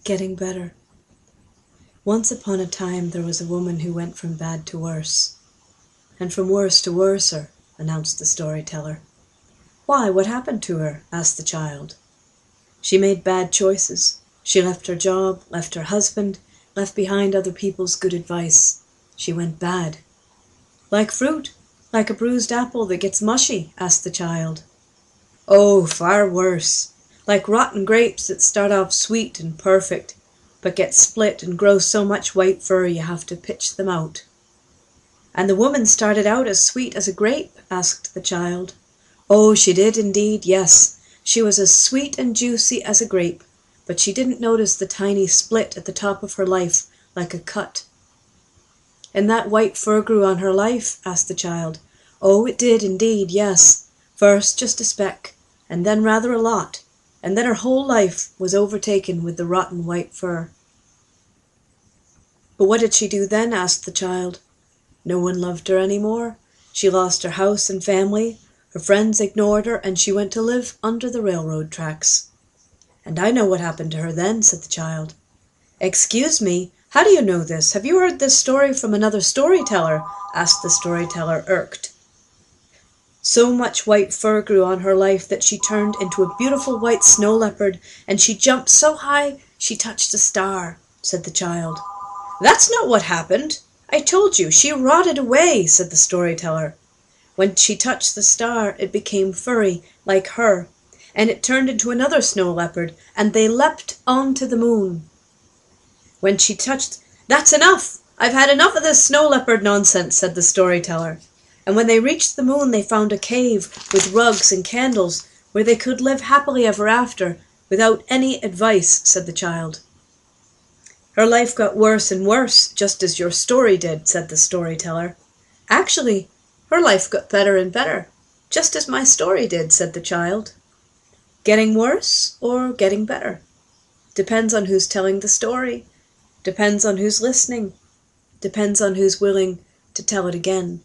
Getting better. Once upon a time there was a woman who went from bad to worse. And from worse to worser, announced the storyteller. Why, what happened to her? Asked the child. She made bad choices. She left her job, left her husband, left behind other people's good advice. She went bad. Like fruit, like a bruised apple that gets mushy, asked the child. Oh, far worse. Like rotten grapes that start off sweet and perfect, but get split and grow so much white fur you have to pitch them out. And the woman started out as sweet as a grape? Asked the child. Oh, she did indeed, yes. She was as sweet and juicy as a grape, but she didn't notice the tiny split at the top of her life, like a cut. And that white fur grew on her life? Asked the child. Oh, it did indeed, yes. First just a speck, and then rather a lot, and then her whole life was overtaken with the rotten white fur. But what did she do then? Asked the child. No one loved her any more. She lost her house and family, her friends ignored her, and she went to live under the railroad tracks. And I know what happened to her then, said the child. Excuse me, how do you know this? Have you heard this story from another storyteller? Asked the storyteller, irked. So much white fur grew on her life that she turned into a beautiful white snow leopard, and she jumped so high she touched a star, said the child. That's not what happened. I told you, she rotted away, said the storyteller. When she touched the star, it became furry, like her, and it turned into another snow leopard, and they leapt onto the moon. When she touched... That's enough! I've had enough of this snow leopard nonsense, said the storyteller. And when they reached the moon, they found a cave with rugs and candles, where they could live happily ever after, without any advice, said the child. Her life got worse and worse, just as your story did, said the storyteller. Actually, her life got better and better, just as my story did, said the child. Getting worse or getting better? Depends on who's telling the story. Depends on who's listening. Depends on who's willing to tell it again.